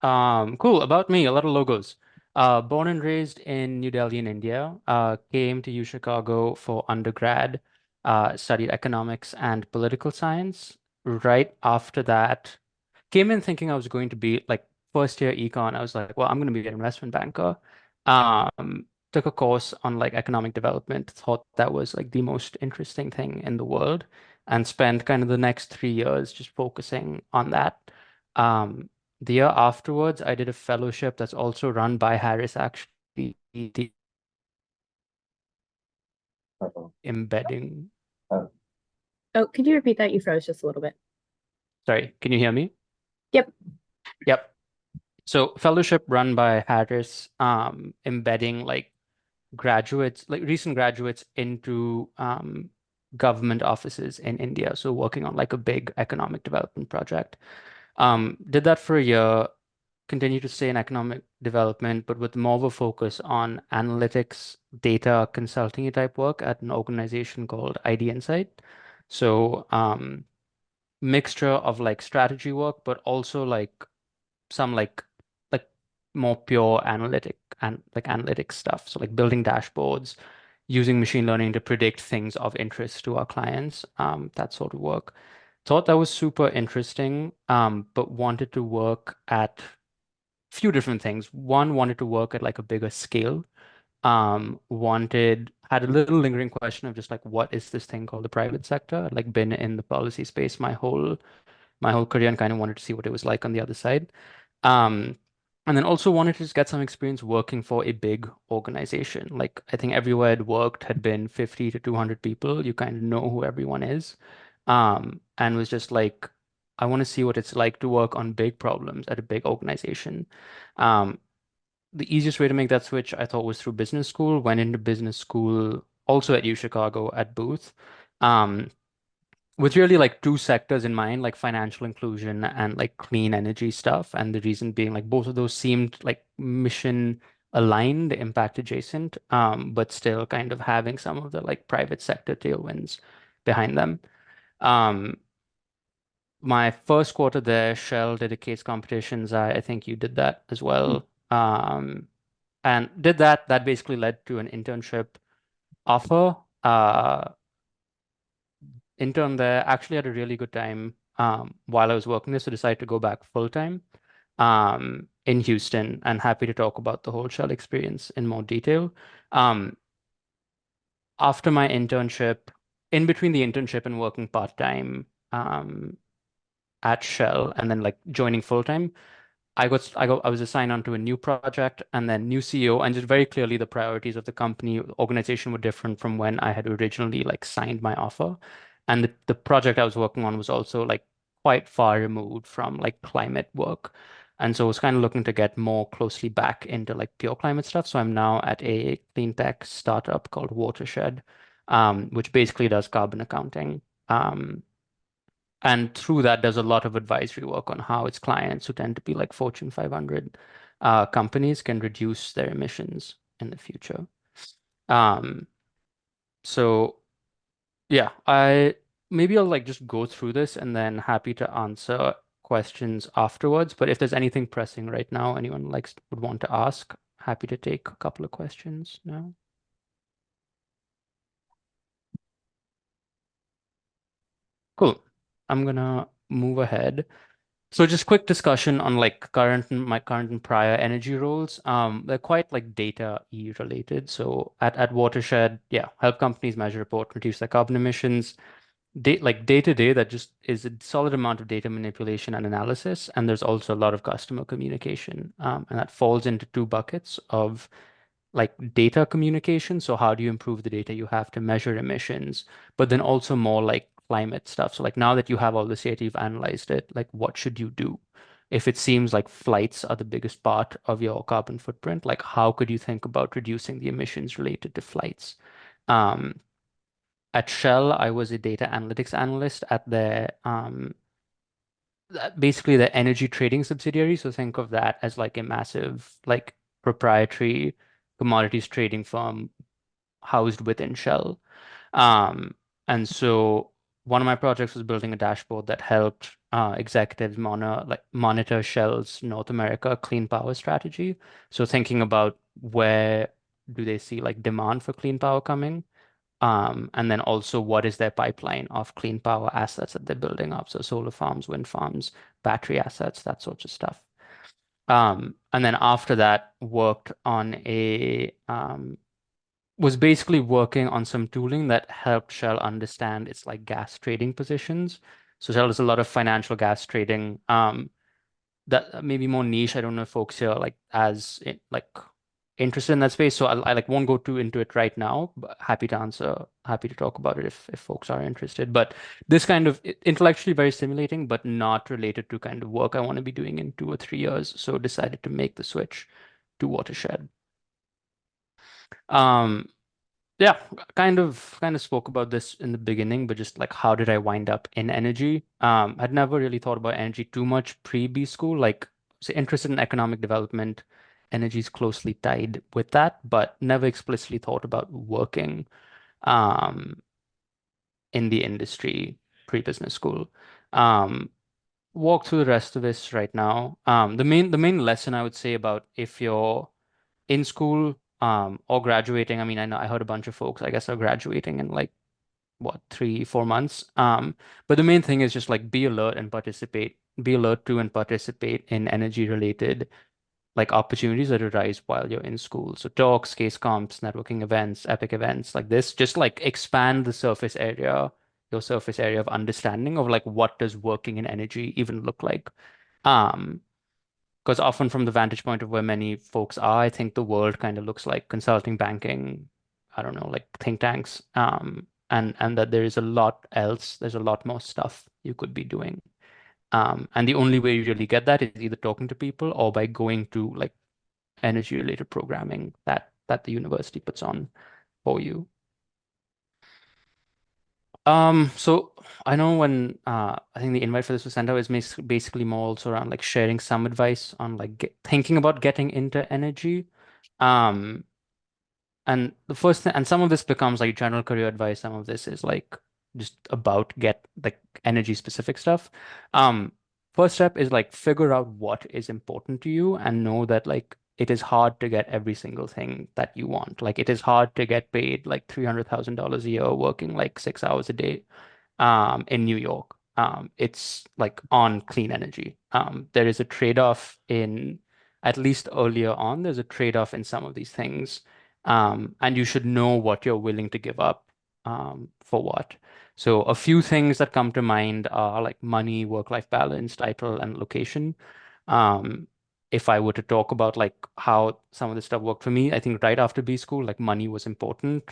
Cool. About me, a lot of logos. Born and raised in New Delhi in India. Came to U Chicago for undergrad. Studied economics and political science. Right after that, came in thinking I was going to be like first year econ. I was like, well, I'm going to be an investment banker. Took a course on like economic development. Thought that was like the most interesting thing in the world, and spent kind of the next 3 years just focusing on that. Um, the year afterwards, I did a fellowship that's also run by Harris, actually, the Uh-oh. embedding. Oh, Oh, could you repeat that? You froze just a little bit. Sorry, can you hear me? Yep. Yep. So fellowship run by Harris, embedding like graduates, like recent graduates into government offices in India. So working on like a big economic development project. Did that for a year, continue to stay in economic development, but with more of a focus on analytics, data consulting type work at an organization called IDinsight. So mixture of like strategy work, but also like some like more pure analytic and like analytics stuff. So like building dashboards, using machine learning to predict things of interest to our clients, that sort of work. Thought that was super interesting, but wanted to work at a few different things. One, wanted to work at like a bigger scale. Had a little lingering question of just like what is this thing called the private sector? I'd like been in the policy space my whole career and kind of wanted to see what it was like on the other side. Um, and then also wanted to just get some experience working for a big organization. Like I think everywhere I'd worked had been 50 to 200 people. You kind of know who everyone is. And was just like, I want to see what it's like to work on big problems at a big organization. Um, the easiest way to make that switch, I thought, was through business school. Went into business school also at U Chicago at Booth. Um, with really like two sectors in mind, like financial inclusion and like clean energy stuff. And the reason being like both of those seemed like mission aligned, impact adjacent, but still kind of having some of the like private sector tailwinds behind them. Um, my first quarter there, Shell did a case competitions. I think you did that as well. And did that. That basically led to an internship offer. Intern there, actually had a really good time while I was working there, so decided to go back full time in Houston, and happy to talk about the whole Shell experience in more detail. Um, After my internship, in between the internship and working part time at Shell, and then like joining full time, I was assigned onto a new project and then new CEO, and just very clearly the priorities of the company organization were different from when I had originally like signed my offer. And the project I was working on was also like quite far removed from like climate work. And so I was kind of looking to get more closely back into like pure climate stuff. So I'm now at a clean tech startup called Watershed, which basically does carbon accounting. And through that, does a lot of advisory work on how its clients, who tend to be like Fortune 500 companies, can reduce their emissions in the future. Um, so yeah, I maybe I'll like just go through this and then happy to answer questions afterwards. But if there's anything pressing right now, anyone likes would want to ask, happy to take a couple of questions now. Cool. I'm gonna move ahead. So just quick discussion on like my current and prior energy roles. They're quite like data E related. So at Watershed, yeah, help companies measure, report, reduce their carbon emissions. Day to day, that just is a solid amount of data manipulation and analysis. And there's also a lot of customer communication. And that falls into two buckets of like data communication. So how do you improve the data you have to measure emissions, but then also more like climate stuff. So like now that you have all this data, you've analyzed it, like what should you do? If it seems like flights are the biggest part of your carbon footprint, like how could you think about reducing the emissions related to flights? Um, at Shell, I was a data analytics analyst at basically the energy trading subsidiary. So think of that as like a massive, like proprietary commodities trading firm housed within Shell. Um, and so one of my projects was building a dashboard that helped executives monitor Shell's North America clean power strategy. So thinking about where do they see like demand for clean power coming, and then also what is their pipeline of clean power assets that they're building up. So solar farms, wind farms, battery assets, that sorts of stuff. And then after that, worked on was basically working on some tooling that helped Shell understand its like gas trading positions. So Shell does a lot of financial gas trading. That may be more niche. I don't know if folks here are like like interested in that space. So I like won't go too into it right now, but happy to talk about it if folks are interested. But this kind of intellectually very stimulating, but not related to kind of work I want to be doing in 2 or 3 years. So decided to make the switch to Watershed. Um, yeah, kind of spoke about this in the beginning, but just like how did I wind up in energy? I'd never really thought about energy too much pre-B school, like so interested in economic development. Energy is closely tied with that, but never explicitly thought about working um in the industry pre-business school. Um, walk through the rest of this right now. The main lesson I would say about if you're in school or graduating, I mean, I know I heard a bunch of folks, I guess, are graduating in like what 3 4 months. But the main thing is just like be alert and participate. Be alert to and participate in energy related like opportunities that arise while you're in school. So talks, case comps, networking events, epic events like this, just like expand your surface area of understanding of like what does working in energy even look like. Um, because often from the vantage point of where many folks are, I think the world kind of looks like consulting, banking, I don't know, like think tanks, and that there is a lot else. There's a lot more stuff you could be doing. And the only way you really get that is either talking to people or by going to like energy related programming that the university puts on for you. So I know when I think the invite for this was sent out is basically more also around like sharing some advice on like thinking about getting into energy. Um, and the first thing, and some of this becomes like general career advice. Some of this is like just about get like energy specific stuff. Um, first step is like figure out what is important to you and know that like it is hard to get every single thing that you want. Like it is hard to get paid like $300,000 a year working like 6 hours a day in New York. It's like on clean energy. There is a trade-off in, at least earlier on, there's a trade-off in some of these things. And you should know what you're willing to give up for what. So a few things that come to mind are like money, work-life balance, title, and location. Um, if I were to talk about like how some of this stuff worked for me, I think right after B school, like money was important.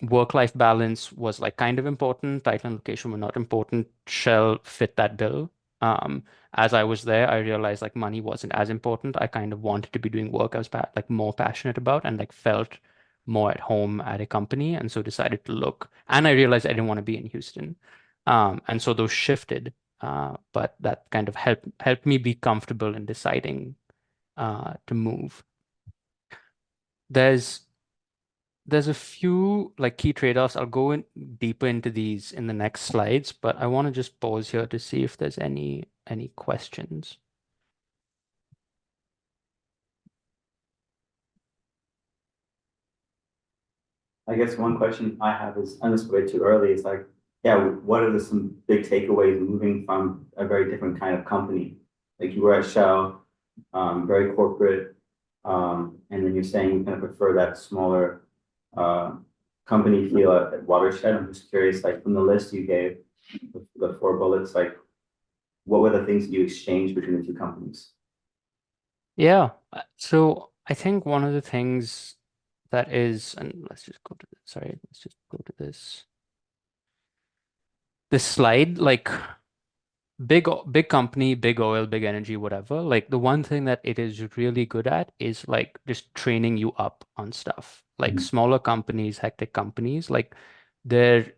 Work-life balance was like kind of important. Title and location were not important. Shell fit that bill. As I was there, I realized like money wasn't as important. I kind of wanted to be doing work I was like more passionate about and like felt more at home at a company, and so decided to look. And I realized I didn't want to be in Houston, and so those shifted. But that kind of helped me be comfortable in deciding to move. There's there's a few like key trade-offs. I'll go in deeper into these in the next slides, but I want to just pause here to see if there's any questions. I guess one question I have is, and this is way too early, it's like, yeah, what are some big takeaways moving from a very different kind of company? Like you were at Shell, very corporate, and then you're saying you kind of prefer that smaller company feel at Watershed. I'm just curious, like from the list you gave, the 4 bullets, like what were the things that you exchanged between the two companies? Yeah. So I think one of the things that is, and let's just go to this, sorry, let's just go to this slide, like big company, big oil, big energy, whatever. Like the one thing that it is really good at is like just training you up on stuff. Like smaller companies, hectic companies, like they're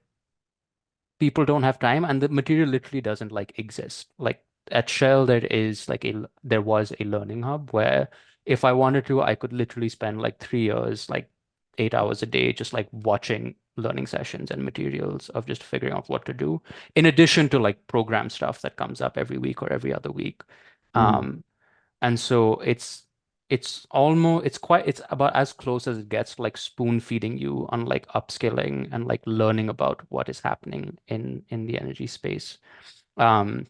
people don't have time and the material literally doesn't like exist. Like at Shell, there was a learning hub where if I wanted to, I could literally spend like 3 years, like 8 hours a day, just like watching learning sessions and materials of just figuring out what to do, in addition to like program stuff that comes up every week or every other week. Um, and so it's about as close as it gets, like spoon feeding you on like upskilling and like learning about what is happening in the energy space. Um,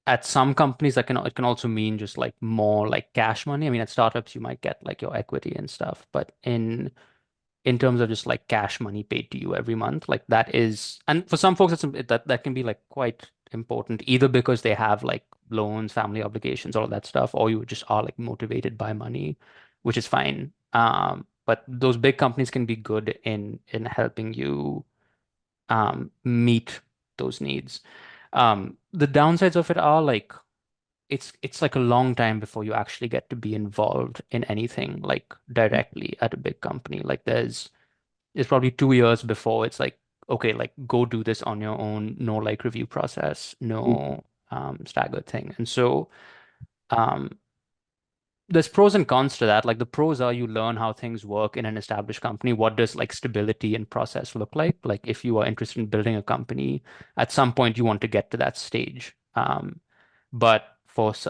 at some companies that can it can also mean just like more like cash money. I mean, at startups you might get like your equity and stuff, but in terms of just like cash money paid to you every month, like that is, and for some folks that can be like quite important, either because they have like loans, family obligations, all of that stuff, or you just are like motivated by money, which is fine. But those big companies can be good in helping you meet those needs. The downsides of it are like it's like a long time before you actually get to be involved in anything like directly at a big company. Like it's probably 2 years before it's like, okay, like go do this on your own, no like review process, no staggered thing. And so um there's pros and cons to that. Like the pros are you learn how things work in an established company. What does like stability and process look like? Like if you are interested in building a company, at some point you want to get to that stage. But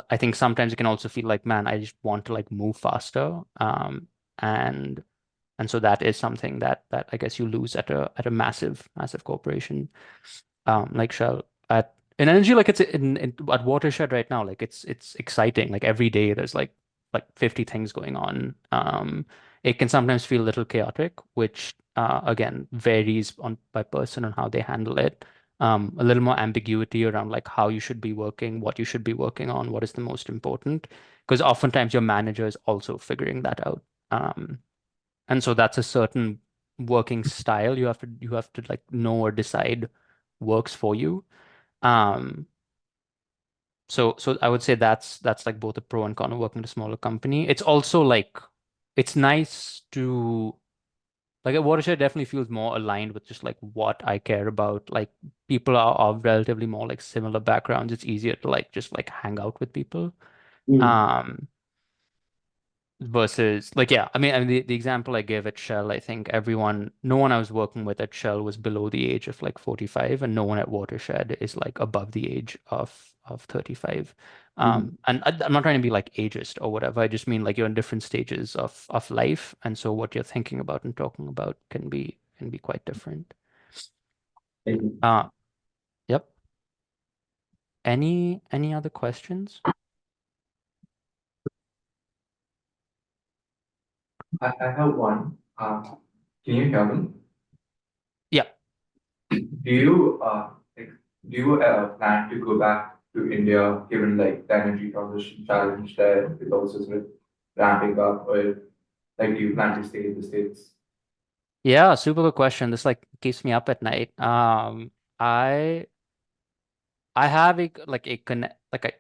I think sometimes it can also feel like, man, I just want to like move faster. And and so that is something that I guess you lose at a massive corporation like Shell. At in energy, like it's in at Watershed right now, like it's exciting. Like every day there's like 50 things going on. It can sometimes feel a little chaotic, which again varies on by person on how they handle it. A little more ambiguity around like how you should be working, what you should be working on, what is the most important, because oftentimes your manager is also figuring that out. And so that's a certain working style you have to like know or decide works for you. Um, so I would say that's like both a pro and con of working at a smaller company. It's also like it's nice to like a Watershed definitely feels more aligned with just like what I care about. Like people are of relatively more like similar backgrounds. It's easier to like just like hang out with people. Mm. Um, versus like yeah, I mean the example I gave at Shell, I think no one I was working with at Shell was below the age of like 45, and no one at Watershed is like above the age of 35. And I'm not trying to be like ageist or whatever. I just mean like you're in different stages of life, and so what you're thinking about and talking about can be quite different. Mm. uh yep. Any other questions? I have one. Can you hear me? Yeah. Do you do you plan to go back to India given like the energy transition challenge there with also with ramping up, or like do you plan to stay in the States? Yeah, super good question. This like keeps me up at night. I I have a connect like a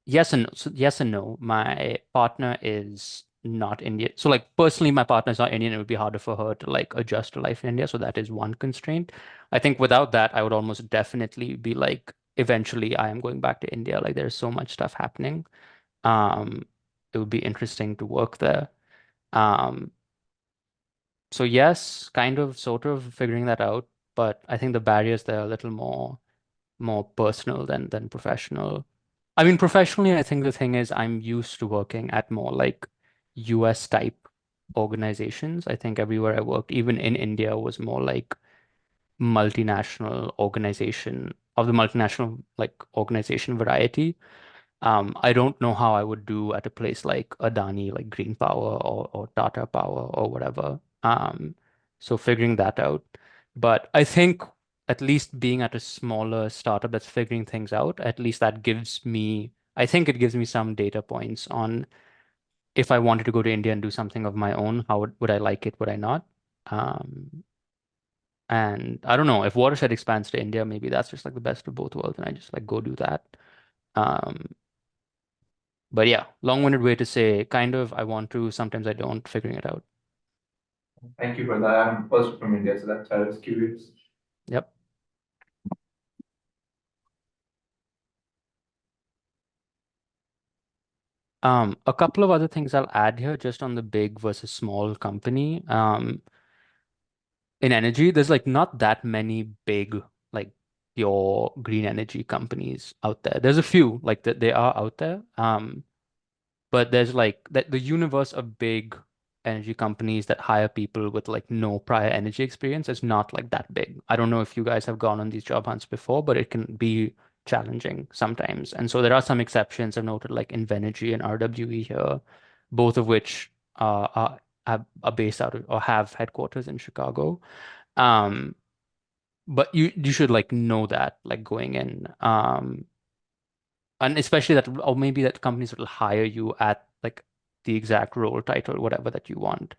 yes and no. So yes and no. My partner is not Indian. So like personally, my partner is not Indian. It would be harder for her to like adjust to life in India. So that is one constraint. I think without that, I would almost definitely be like, eventually I am going back to India. Like there's so much stuff happening. Um, it would be interesting to work there. Um, so yes, kind of sort of figuring that out, but I think the barriers there are a little more personal than professional. I mean, professionally, I think the thing is I'm used to working at more like US type organizations. I think everywhere I worked, even in India, was more like multinational organization of the multinational like organization variety. I don't know how I would do at a place like Adani, like Green Power or Tata Power or whatever. So figuring that out. But I think at least being at a smaller startup that's figuring things out, at least that I think it gives me some data points on if I wanted to go to India and do something of my own, how would I like it, would I not? Um, and I don't know if Watershed expands to India, maybe that's just like the best of both worlds, and I just like go do that. Um, But yeah, long-winded way to say kind of I want to, sometimes I don't, figuring it out. Thank you for that. I'm also from India, so that's why I was curious. Yep. A couple of other things I'll add here just on the big versus small company. in energy, there's like not that many big like pure green energy companies out there. There's a few like that they are out there. But there's like that the universe of big energy companies that hire people with like no prior energy experience is not like that big. I don't know if you guys have gone on these job hunts before, but it can be challenging sometimes. And so there are some exceptions. I've noted like Invenergy and RWE here, both of which are based out of or have headquarters in Chicago. Um, but you should like know that like going in. And especially that, or maybe that companies will hire you at like the exact role title, whatever that you want.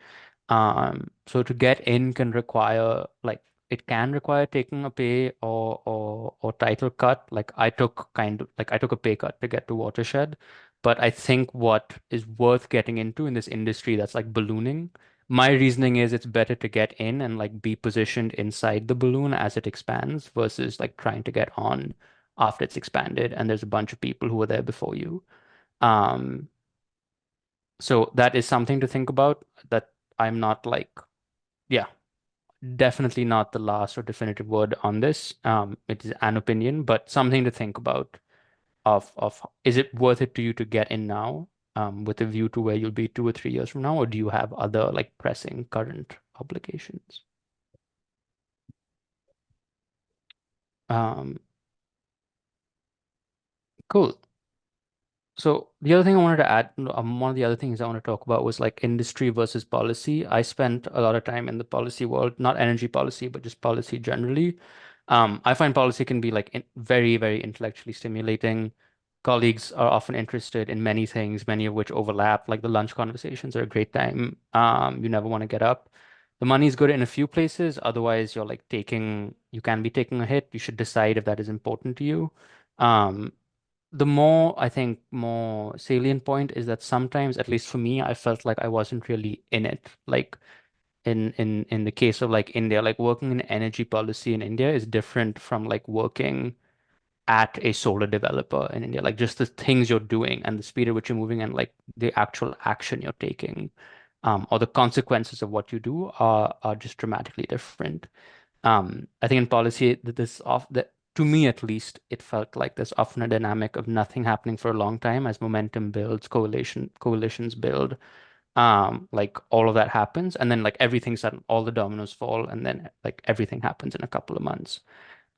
So to get in can require like it can require taking a pay or title cut. Like I took a pay cut to get to Watershed, but I think what is worth getting into in this industry that's like ballooning, my reasoning is it's better to get in and like be positioned inside the balloon as it expands versus like trying to get on after it's expanded and there's a bunch of people who were there before you. Um, so that is something to think about that I'm not like, yeah, definitely not the last or definitive word on this. It is an opinion, but something to think about of is it worth it to you to get in now, with a view to where you'll be 2 or 3 years from now, or do you have other like pressing current obligations? Um, cool. So the other thing I wanted to add, one of the other things I want to talk about was like industry versus policy. I spent a lot of time in the policy world, not energy policy, but just policy generally. I find policy can be like very, very intellectually stimulating. Colleagues are often interested in many things, many of which overlap. Like the lunch conversations are a great time. You never want to get up. The money is good in a few places. Otherwise, you can be taking a hit. You should decide if that is important to you. Um, the more I think more salient point is that sometimes, at least for me, I felt like I wasn't really in it. Like in the case of like India, like working in energy policy in India is different from like working at a solar developer in India. Like just the things you're doing and the speed at which you're moving and like the actual action you're taking, or the consequences of what you do are just dramatically different. I think in policy that this off that to me at least, it felt like there's often a dynamic of nothing happening for a long time as momentum builds, coalitions build, like all of that happens, and then like everything sudden, all the dominoes fall, and then like everything happens in a couple of months.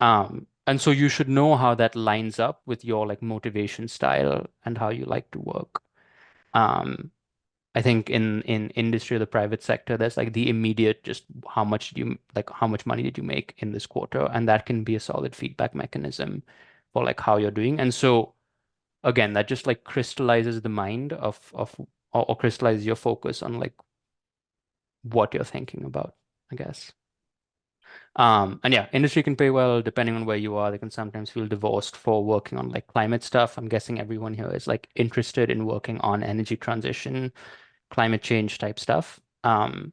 And so you should know how that lines up with your like motivation style and how you like to work. Um, I think in industry or the private sector, there's like the immediate just how much money did you make in this quarter, and that can be a solid feedback mechanism for like how you're doing. And so again, that just like crystallizes the mind or crystallizes your focus on like what you're thinking about, I guess. And yeah, industry can pay well depending on where you are. They can sometimes feel divorced for working on like climate stuff. I'm guessing everyone here is like interested in working on energy transition, climate change type stuff. And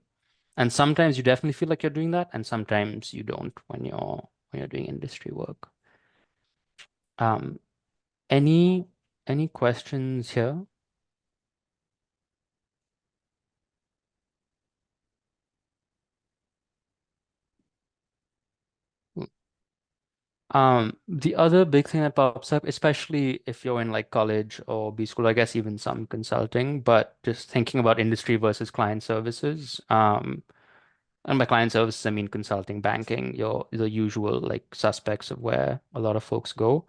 sometimes you definitely feel like you're doing that, and sometimes you don't when you're doing industry work. Um, any questions here? The other big thing that pops up, especially if you're in like college or B school, I guess even some consulting, but just thinking about industry versus client services. And by client services, I mean consulting, banking, the usual like suspects of where a lot of folks go.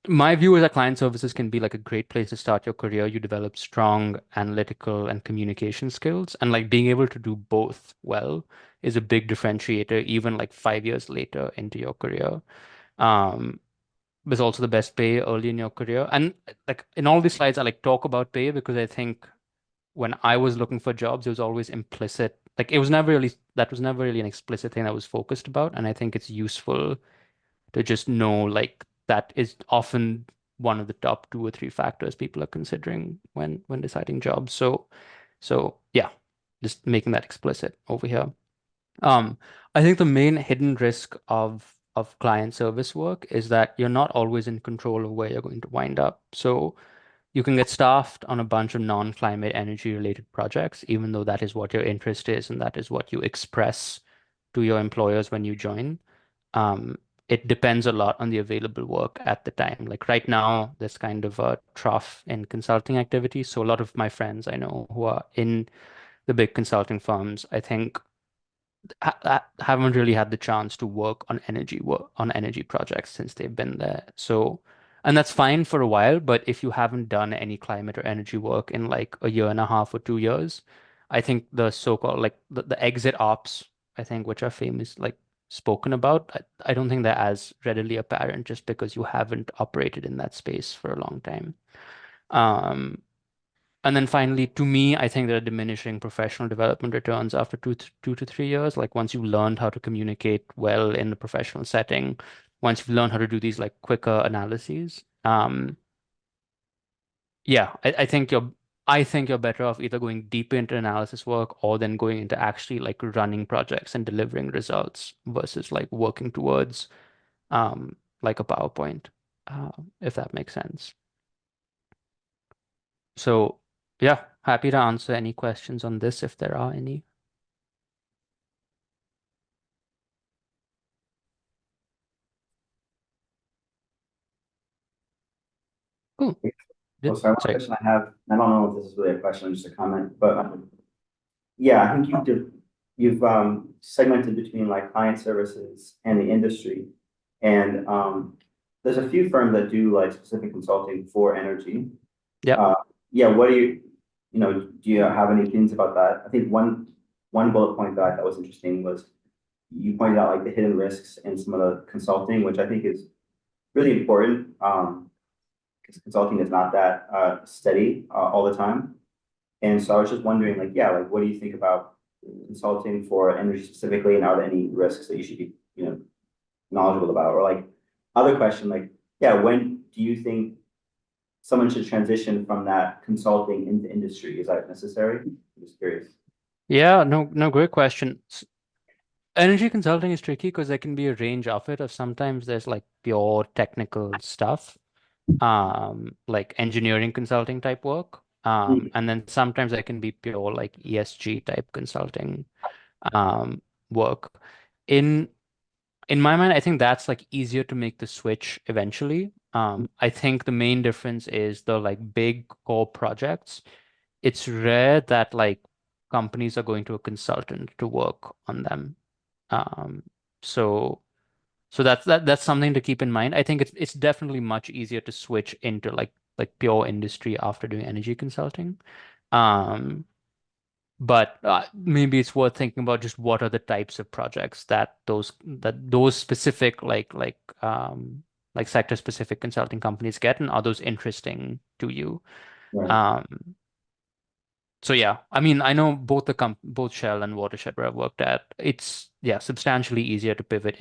My view is that client services can be like a great place to start your career. You develop strong analytical and communication skills, and like being able to do both well is a big differentiator, even like 5 years later into your career. Um, was also the best pay early in your career. And like in all these slides, I like talk about pay because I think when I was looking for jobs, it was always implicit. Like that was never really an explicit thing I was focused about. And I think it's useful to just know like that is often one of the top 2 or 3 factors people are considering when deciding jobs. So yeah, just making that explicit over here. Um, I think the main hidden risk of client service work is that you're not always in control of where you're going to wind up. So you can get staffed on a bunch of non-climate energy related projects, even though that is what your interest is and that is what you express to your employers when you join. It depends a lot on the available work at the time. Like right now, there's kind of a trough in consulting activity. So a lot of my friends I know who are in the big consulting firms, I think haven't really had the chance to work on energy projects since they've been there. So, and that's fine for a while, but if you haven't done any climate or energy work in like a year and a half or 2 years, I think the so-called like the exit ops, I think, which are famous, like spoken about, I don't think they're as readily apparent just because you haven't operated in that space for a long time. And then finally, to me, I think there are diminishing professional development returns after 2 to 3 years. Like once you've learned how to communicate well in the professional setting, once you've learned how to do these like quicker analyses, yeah, I think you're better off either going deeper into analysis work or then going into actually like running projects and delivering results versus like working towards like a PowerPoint, if that makes sense. So yeah, happy to answer any questions on this if there are any. Cool. Oh, sorry, one Sorry. question I have, I don't know if this is really a question, just a comment, but yeah, I think you've segmented between like client services and the industry. And there's a few firms that do like specific consulting for energy. Yeah. Yeah, what do do you have any opinions about that? I think one bullet point that I thought was interesting was you pointed out like the hidden risks in some of the consulting, which I think is really important. Because consulting is not that steady all the time. And so I was just wondering, like, yeah, like, what do you think about consulting for energy specifically, and are there any risks that you should be, knowledgeable about? Or like, other question, like, yeah, when do you think someone should transition from that consulting into industry? Is that necessary? I'm just curious. Yeah, no, great question. Energy consulting is tricky because there can be a range of it. Of sometimes there's like pure technical stuff, like engineering consulting type work. And then sometimes there can be pure like ESG type consulting work. In in my mind, I think that's like easier to make the switch eventually. I think the main difference is the like big core projects. It's rare that like companies are going to a consultant to work on them. Um, so that's something to keep in mind. I think it's definitely much easier to switch into like pure industry after doing energy consulting. Um, but maybe it's worth thinking about just what are the types of projects that those specific like sector specific consulting companies get, and are those interesting to you? Right. So yeah, I mean, I know both Shell and Watershed where I've worked at. It's substantially easier to pivot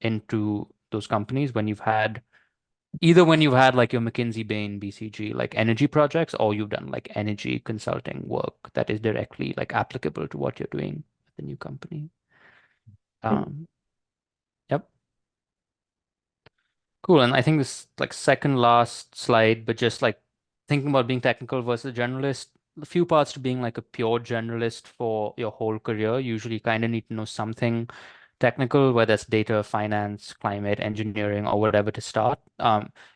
into those companies when you've had like your McKinsey, Bain, BCG, like energy projects, or you've done like energy consulting work that is directly like applicable to what you're doing at the new company. Yep. Cool. And I think this like second last slide, but just like thinking about being technical versus generalist, a few parts to being like a pure generalist for your whole career. Usually you kind of need to know something technical, whether it's data, finance, climate, engineering, or whatever to start.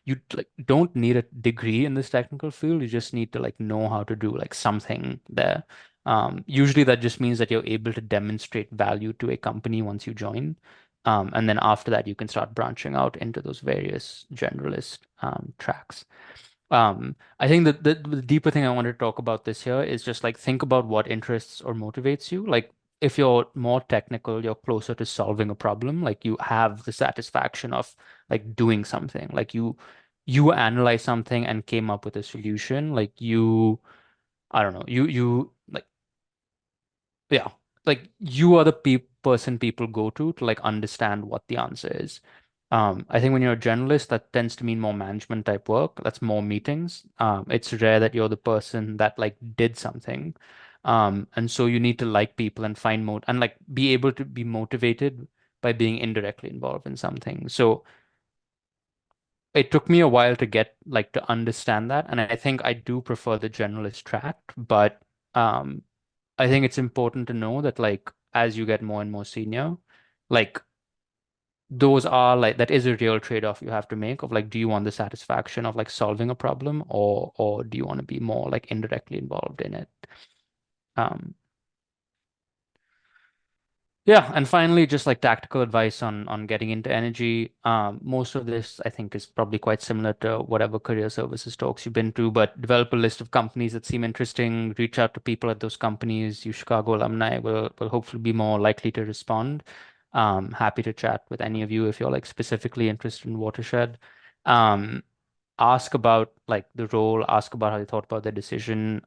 You like don't need a degree in this technical field. You just need to like know how to do like something there. Usually that just means that you're able to demonstrate value to a company once you join. And then after that, you can start branching out into those various generalist tracks. I think that the deeper thing I want to talk about this here is just like think about what interests or motivates you. Like if you're more technical, you're closer to solving a problem. Like you have the satisfaction of like doing something. Like you analyze something and came up with a solution. Like I don't know, you like yeah, like you are the person people go to like understand what the answer is. I think when you're a journalist, that tends to mean more management type work. That's more meetings. It's rare that you're the person that like did something. And so you need to like people and find and like be able to be motivated by being indirectly involved in something. So it took me a while to get like to understand that. And I think I do prefer the generalist track, but I think it's important to know that like as you get more and more senior, like those are like that is a real trade-off you have to make of like, do you want the satisfaction of like solving a problem, or do you want to be more like indirectly involved in it? Yeah, and finally, just like tactical advice on getting into energy. Most of this, I think, is probably quite similar to whatever career services talks you've been to, but develop a list of companies that seem interesting, reach out to people at those companies. You Chicago alumni will hopefully be more likely to respond. Happy to chat with any of you if you're like specifically interested in Watershed. Ask about like the role, ask about how they thought about their decision.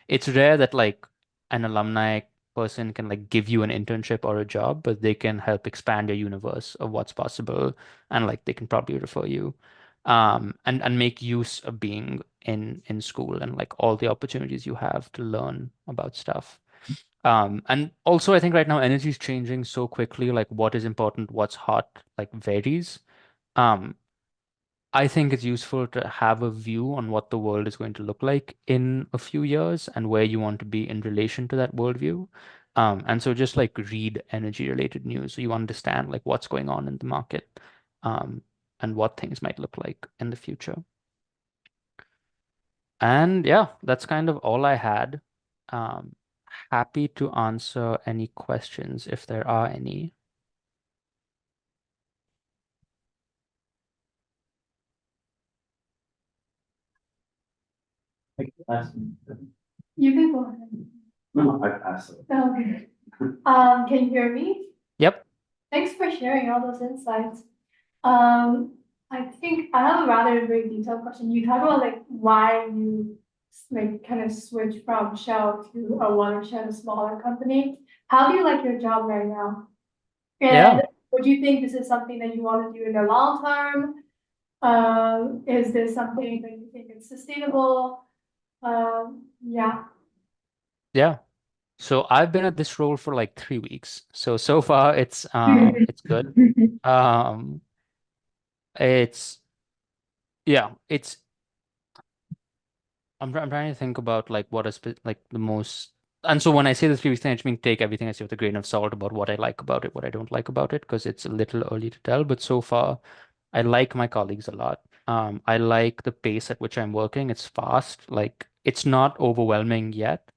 It's rare that like an alumni person can like give you an internship or a job, but they can help expand your universe of what's possible, and like they can probably refer you, and make use of being in school and like all the opportunities you have to learn about stuff. And also I think right now energy is changing so quickly, like what is important, what's hot, like varies. Um, I think it's useful to have a view on what the world is going to look like in a few years and where you want to be in relation to that worldview. And so just like read energy related news so you understand like what's going on in the market, um, and what things might look like in the future. And yeah, that's kind of all I had. Um, Happy to answer any questions if there are any. You can go ahead. No, I asked it. Okay. Can you hear me? Yep. Thanks for sharing all those insights. I think I have a rather very detailed question. You talk about like why you like kind of switch from Shell to a Watershed, a smaller company. How do you like your job right now? Yeah. And would you think this is something that you want to do in the long term? Is this something that you think is sustainable? Yeah. Yeah. So I've been at this role for like 3 weeks. So far it's good. Um it's yeah, it's I'm trying to think about like what is like the most, and so when I say the 3 weeks thing, I just mean take everything I say with a grain of salt about what I like about it, what I don't like about it, because it's a little early to tell. But so far I like my colleagues a lot. I like the pace at which I'm working. It's fast. Like it's not overwhelming yet,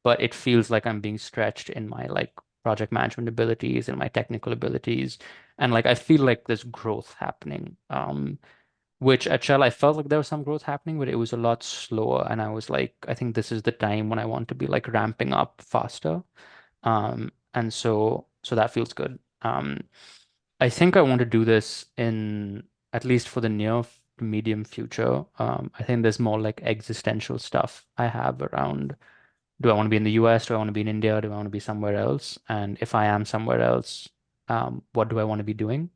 but it feels like I'm being stretched in my like project management abilities and my technical abilities. And like I feel like there's growth happening. Which at Shell I felt like there was some growth happening, but it was a lot slower. And I was like, I think this is the time when I want to be like ramping up faster. And so that feels good. I think I want to do this in at least for the near to medium future. I think there's more like existential stuff I have around, do I want to be in the US? Do I want to be in India? Do I want to be somewhere else? And if I am somewhere else, what do I want to be doing?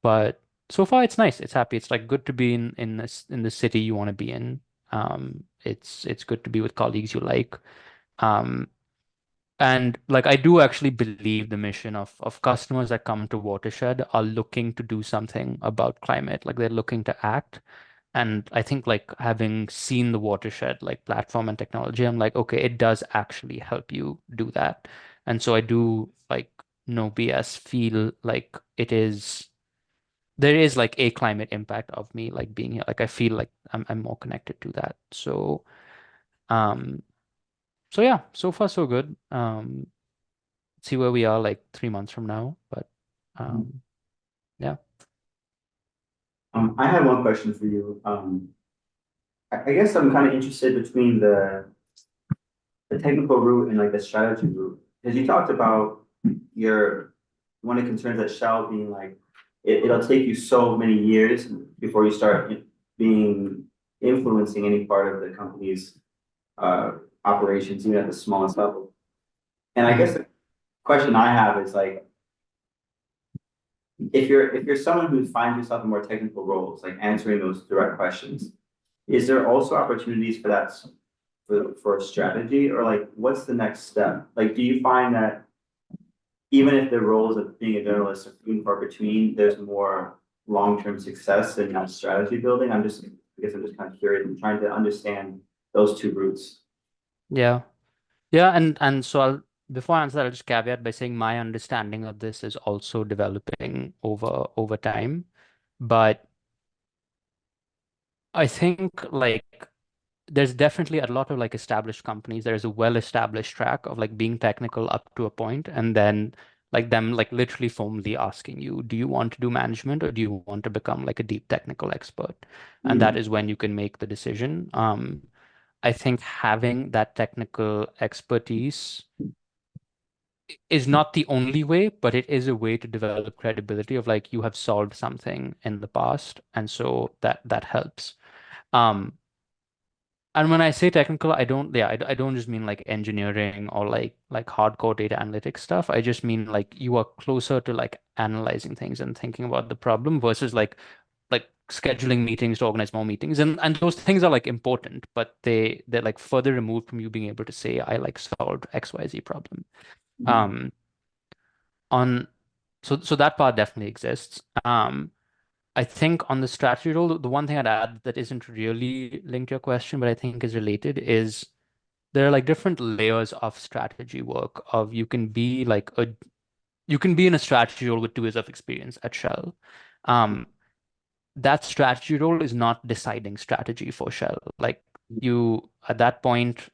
But so far it's nice. It's happy. It's like good to be in this in the city you want to be in. It's good to be with colleagues you like. Um, and like I do actually believe the mission of customers that come to Watershed are looking to do something about climate. Like they're looking to act. And I think like having seen the Watershed like platform and technology, I'm like, okay, it does actually help you do that. And so I do like no BS feel like there is like a climate impact of me like being here. Like I feel like I'm more connected to that. Um so yeah, so far so good. See where we are like 3 months from now. But yeah. I had one question for you. I guess I'm kind of interested between the technical route and like the strategy route. Because you talked about your one of the concerns at Shell being like it'll take you so many years before you start being influencing any part of the company's operations, even at the smallest level. And I guess the question I have is like, if you're someone who finds yourself in more technical roles, like answering those direct questions, is there also opportunities for that for a strategy, or like what's the next step? Like, do you find that even if the roles of being a journalist are few and far between, there's more long-term success in that strategy building? I guess I'm just kind of curious. I'm trying to understand those two routes. Yeah. Yeah, and so before I answer that, I'll just caveat by saying my understanding of this is also developing over time. But I think like there's definitely a lot of like established companies. There's a well-established track of like being technical up to a point, and then like them like literally formally asking you, do you want to do management or do you want to become like a deep technical expert? And that is when you can make the decision. I think having that technical expertise is not the only way, but it is a way to develop credibility of like you have solved something in the past, and so that helps. Um, and when I say technical, I don't, yeah, I don't just mean like engineering or like hardcore data analytics stuff. I just mean like you are closer to like analyzing things and thinking about the problem versus like scheduling meetings to organize more meetings. And those things are like important, but they're like further removed from you being able to say I like solved XYZ problem. Um, on so that part definitely exists. I think on the strategy role, the one thing I'd add that isn't really linked to your question, but I think is related, is there are like different layers of strategy work. Of you can be in a strategy role with 2 years of experience at Shell. Um, that strategy role is not deciding strategy for Shell. Like you at that point,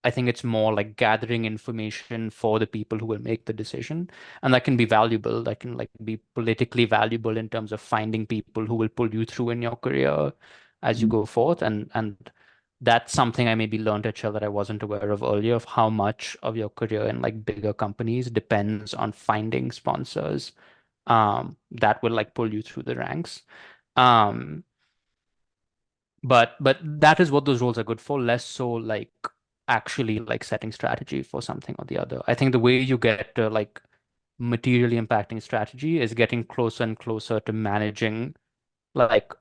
I think it's more like gathering information for the people who will make the decision. And that can be valuable. That can like be politically valuable in terms of finding people who will pull you through in your career as you go forth. And that's something I maybe learned at Shell that I wasn't aware of earlier, of how much of your career in like bigger companies depends on finding sponsors that will like pull you through the ranks. Um, but that is what those roles are good for, less so like actually like setting strategy for something or the other. I think the way you get to like materially impacting strategy is getting closer and closer to managing like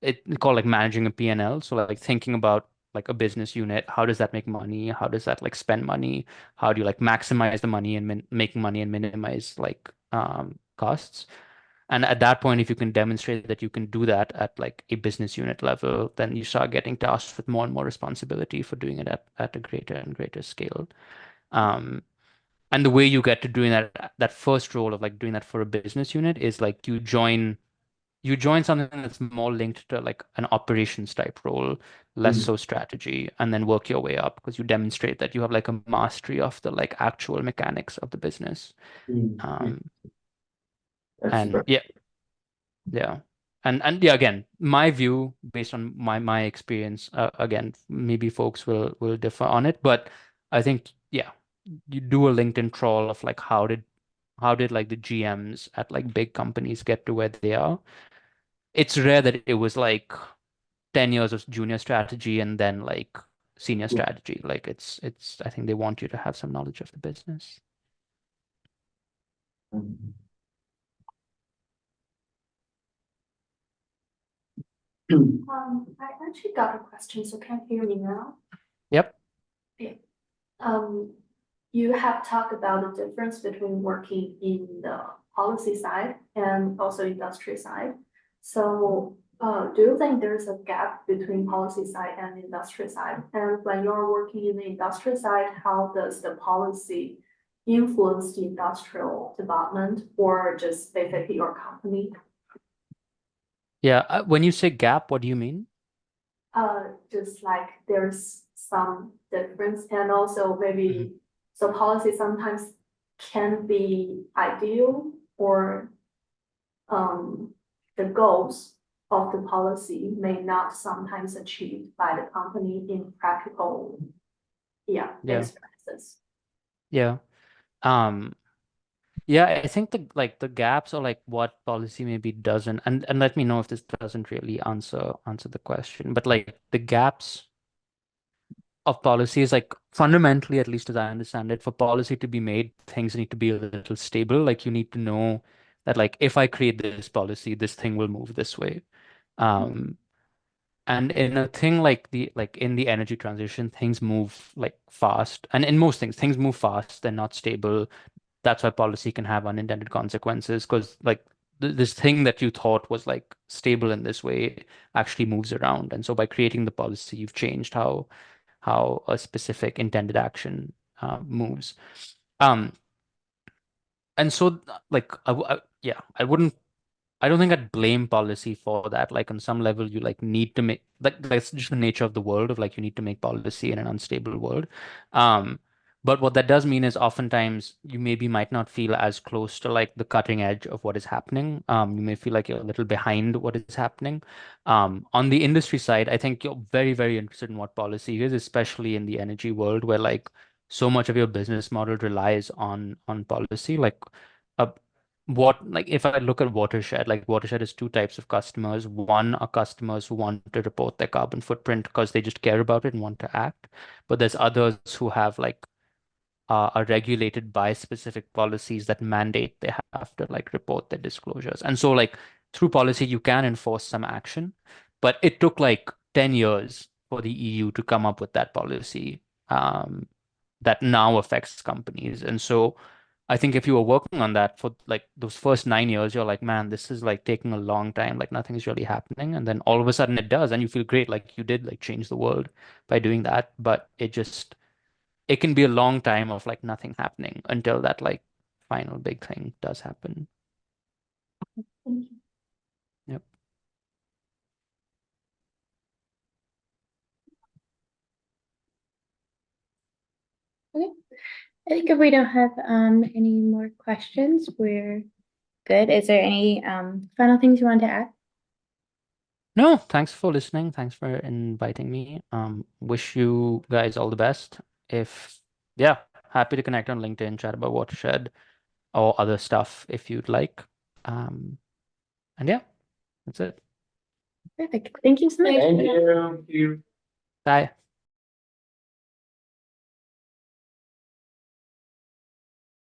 it called like managing a P&L. So like thinking about like a business unit, how does that make money? How does that like spend money? How do you like maximize the money and making money and minimize like costs? And at that point, if you can demonstrate that you can do that at like a business unit level, then you start getting tasked with more and more responsibility for doing it at a greater and greater scale. Um, and the way you get to doing that first role of like doing that for a business unit is like you join something that's more linked to like an operations type role, less so strategy, and then work your way up because you demonstrate that you have like a mastery of the like actual mechanics of the business. Um, That's and super. yeah, yeah. And yeah, again, my view based on my experience, again, maybe folks will differ on it, but I think yeah, you do a LinkedIn trawl of like how did like the GMs at like big companies get to where they are. It's rare that it was like 10 years of junior strategy and then like senior strategy. Like it's I think they want you to have some knowledge of the business. I actually got a question, so can you hear me now? Yep. Yeah. You have talked about the difference between working in the policy side and also industry side. So, do you think there's a gap between policy side and industry side? And when you're working in the industry side, how does the policy influence the industrial development or just basically your company? Yeah. When you say gap, what do you mean? Just like there's some difference and also maybe, so policy sometimes can be ideal or, the goals of the policy may not sometimes achieved by the company in practical, Yeah. experiences. Yeah. Um, yeah, I think the gaps or like what policy maybe doesn't, and let me know if this doesn't really answer the question, but like the gaps of policy is like fundamentally, at least as I understand it, for policy to be made, things need to be a little stable. Like you need to know that like if I create this policy, this thing will move this way. Um, and in a thing like in the energy transition, things move like fast. And in most things, things move fast, they're not stable. That's why policy can have unintended consequences because like this thing that you thought was like stable in this way actually moves around. And so by creating the policy, you've changed how a specific intended action moves. And so like yeah, I don't think I'd blame policy for that. Like on some level, you like need to make like that's just the nature of the world of like you need to make policy in an unstable world. Um, but what that does mean is oftentimes you maybe might not feel as close to like the cutting edge of what is happening. You may feel like you're a little behind what is happening. On the industry side, I think you're very, very interested in what policy is, especially in the energy world where like so much of your business model relies on policy. Like uh, what like if I look at Watershed, like Watershed has two types of customers. One are customers who want to report their carbon footprint because they just care about it and want to act. But there's others who have like are regulated by specific policies that mandate they have to like report their disclosures. And so like through policy you can enforce some action, but it took like 10 years for the EU to come up with that policy that now affects companies. And so I think if you were working on that for like those first 9 years, you're like, man, this is like taking a long time, like nothing's really happening. And then all of a sudden it does, and you feel great, like you did like change the world by doing that. But it can be a long time of like nothing happening until that like final big thing does happen. Thank you. Yep. Okay. I think if we don't have any more questions, we're good. Is there any final things you want to add? No, thanks for listening. Thanks for inviting me. Wish you guys all the best. Yeah, happy to connect on LinkedIn, chat about Watershed or other stuff if you'd like. And yeah, that's it. Perfect. Thank you so much. Thank Thank you. Bye.